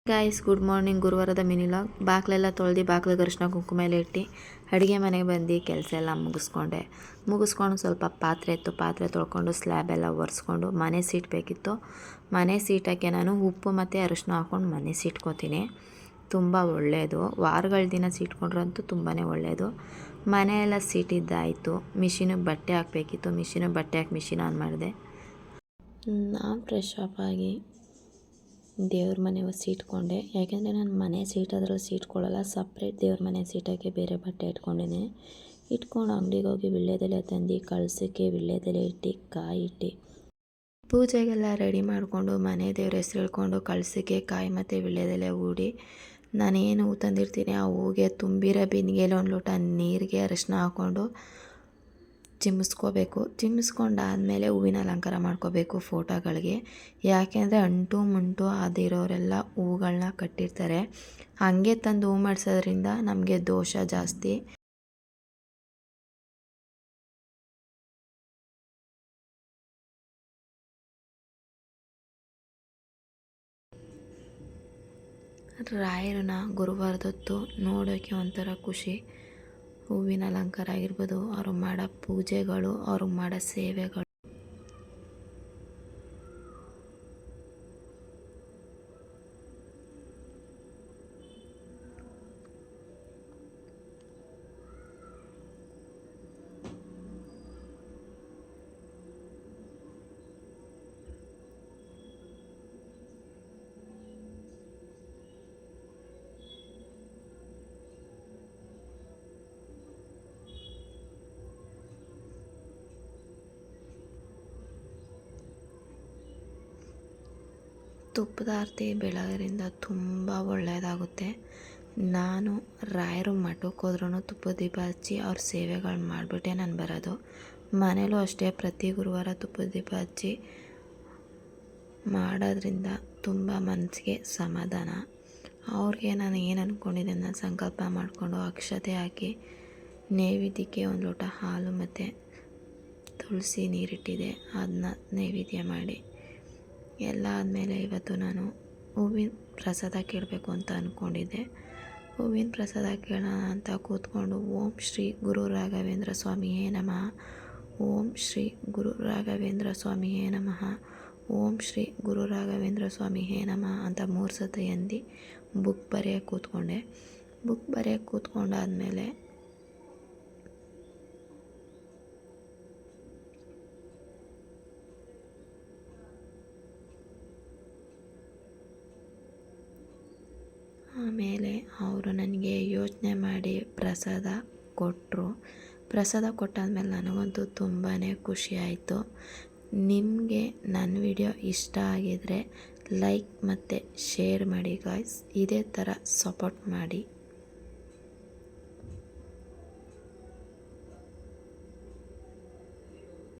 Guys, good morning. ಗುರುವಾರದ mini vlog. ಬಾಗಿಲೆಲ್ಲ ತೊಳೆದು ಬಾಗಿಲಿಗೆ ಅರಿಶಿನ ಕುಂಕುಮ ಎಲ್ಲ ಇಟ್ಟು ಅಡುಗೆ ಮನೆಗೆ ಬಂದು ಕೆಲಸ ಎಲ್ಲ ಮುಗಿಸ್ಕೊಂಡು ಸ್ವಲ್ಪ ಪಾತ್ರೆ ಇತ್ತು, ಪಾತ್ರೆ ತೊಳ್ಕೊಂಡು ಸ್ಲ್ಯಾಬ್ ಎಲ್ಲ ಒರೆಸ್ಕೊಂಡು ಮನೆ ಸೀಟ್ಬೇಕಿತ್ತು. ಮನೆ ಸೀಟಕ್ಕೆ ನಾನು ಉಪ್ಪು ಮತ್ತು ಅರಿಶಿನ ಹಾಕ್ಕೊಂಡು ಮನೆ ಸೀಟ್ಕೋತೀನಿ. ತುಂಬ ಒಳ್ಳೆಯದು. ವಾರಗಳ ದಿನ ಸೀಟ್ಕೊಂಡ್ರಂತೂ ತುಂಬಾ ಒಳ್ಳೆಯದು. ಮನೆಯೆಲ್ಲ ಸೀಟಿದ್ದಾಯಿತು. ಮಿಷಿನಿಗೆ ಬಟ್ಟೆ ಹಾಕಬೇಕಿತ್ತು. ಮಿಷಿನಿಗೆ ಬಟ್ಟೆ ಹಾಕಿ ಮಿಷಿನ್ ಆನ್ ಮಾಡಿದೆ. ನಾನು ಫ್ರೆಶ್ ಅಪ್ ಆಗಿ ದೇವ್ರ ಮನೆ ಸೀಟ್ಕೊಂಡೆ. ಯಾಕೆಂದರೆ ನಾನು ಮನೆ ಸೀಟಾದ್ರಲ್ಲಿ ಸೀಟ್ಕೊಳ್ಳಲ್ಲ, ಸಪ್ರೇಟ್ ದೇವ್ರ ಮನೆ ಸೀಟಕ್ಕೆ ಬೇರೆ ಬಟ್ಟೆ ಇಟ್ಕೊಂಡಿದ್ದೀನಿ. ಇಟ್ಕೊಂಡು ಅಂಗಡಿಗೆ ಹೋಗಿ ವೀಳ್ಯದೆಲೆ ತಂದು ಕಳಸಕ್ಕೆ ವೀಳ್ಯದೆಲೆ ಇಟ್ಟು ಕಾಯಿ ಇಟ್ಟು ಪೂಜೆಗೆಲ್ಲ ರೆಡಿ ಮಾಡಿಕೊಂಡು ಮನೆ ದೇವ್ರ ಹೆಸ್ರು ಹೇಳ್ಕೊಂಡು ಕಳಸಕ್ಕೆ ಕಾಯಿ ಮತ್ತು ವೀಳ್ಯದೆಲೆ ಹೂಡಿ ನಾನೇನು ಹೂ ತಂದಿರ್ತೀನಿ ಆ ಹೂಗೆ ತುಂಬಿರೋ ಬಿಂದಿಗೆಯಲ್ಲಿ ಒಂದು ಲೋಟ ನೀರಿಗೆ ಅರಿಶಿನ ಹಾಕ್ಕೊಂಡು ಚಿಮ್ಮಿಸ್ಕೊಂಡಾದಮೇಲೆ ಹೂವಿನ ಅಲಂಕಾರ ಮಾಡ್ಕೋಬೇಕು ಫೋಟೋಗಳಿಗೆ. ಯಾಕೆಂದರೆ ಅಂಟು ಮುಂಟು ಅದಿರೋರೆಲ್ಲ ಹೂಗಳನ್ನ ಕಟ್ಟಿರ್ತಾರೆ. ಹಾಗೆ ತಂದು ಹೂ ಮಾಡಿಸೋದ್ರಿಂದ ನಮಗೆ ದೋಷ ಜಾಸ್ತಿ. ರಾಯರನ್ನ ಗುರುವಾರದೊತ್ತು ನೋಡೋಕ್ಕೆ ಒಂಥರ ಖುಷಿ. ಹೂವಿನ ಅಲಂಕಾರ ಆಗಿರ್ಬೋದು, ಅವರು ಮಾಡೋ ಪೂಜೆಗಳು, ಅವರು ಮಾಡೋ ಸೇವೆಗಳು. ತುಪ್ಪದ ಆರತಿ ಬೆಳಗ್ಗೆಯಿಂದ ತುಂಬ ಒಳ್ಳೆಯದಾಗುತ್ತೆ. ನಾನು ರಾಯರು ಮಠಕ್ಕೆ ಹೋದ್ರೂ ತುಪ್ಪದ ದೀಪ ಹಚ್ಚಿ ಅವ್ರ ಸೇವೆಗಳು ಮಾಡಿಬಿಟ್ಟೆ ನಾನು ಬರೋದು. ಮನೇಲೂ ಅಷ್ಟೇ, ಪ್ರತಿ ಗುರುವಾರ ತುಪ್ಪದ ದೀಪ ಹಚ್ಚಿ ಮಾಡೋದ್ರಿಂದ ತುಂಬ ಮನಸ್ಸಿಗೆ ಸಮಾಧಾನ. ಅವ್ರಿಗೆ ನಾನು ಏನು ಅಂದ್ಕೊಂಡಿದ್ದೇನೆ ಸಂಕಲ್ಪ ಮಾಡಿಕೊಂಡು ಅಕ್ಷತೆ ಹಾಕಿ ನೈವೇದ್ಯಕ್ಕೆ ಒಂದು ಲೋಟ ಹಾಲು ಮತ್ತು ತುಳಸಿ ನೀರಿಟ್ಟಿದೆ. ಅದನ್ನ ನೈವೇದ್ಯ ಮಾಡಿ ಎಲ್ಲ ಆದಮೇಲೆ ಇವತ್ತು ನಾನು ಹೂವಿನ ಪ್ರಸಾದ ಕೇಳಬೇಕು ಅಂತ ಅಂದ್ಕೊಂಡಿದ್ದೆ. ಹೂವಿನ ಪ್ರಸಾದ ಕೇಳೋಣ ಅಂತ ಕೂತ್ಕೊಂಡು ಓಂ ಶ್ರೀ ಗುರು ರಾಘವೇಂದ್ರ ಸ್ವಾಮಿಯೇ ನಮಃ, ಓಂ ಶ್ರೀ ಗುರು ರಾಘವೇಂದ್ರ ಸ್ವಾಮಿಯೇ ನಮಃ, ಓಂ ಶ್ರೀ ಗುರು ರಾಘವೇಂದ್ರ ಸ್ವಾಮಿಯೇ ನಮಃ ಅಂತ 3 ಸತಿ ಅಂದು ಬುಕ್ ಬರೆಯೋಕ್ಕೆ ಕೂತ್ಕೊಂಡೆ. ಬುಕ್ ಬರೆಯೋಕ್ಕೆ ಕೂತ್ಕೊಂಡಾದಮೇಲೆ ಆಮೇಲೆ ಅವರು ನನಗೆ ಯೋಚನೆ ಮಾಡಿ ಪ್ರಸಾದ ಕೊಟ್ಟರು. ಪ್ರಸಾದ ಕೊಟ್ಟಾದ್ಮೇಲೆ ನನಗಂತೂ ತುಂಬಾ ಖುಷಿ ಆಯಿತು. ನಿಮಗೆ ನನ್ನ ವಿಡಿಯೋ ಇಷ್ಟ ಆಗಿದರೆ ಲೈಕ್ ಮತ್ತು ಶೇರ್ ಮಾಡಿ ಗಾಯ್ಸ್. ಇದೇ ಥರ ಸಪೋರ್ಟ್ ಮಾಡಿ.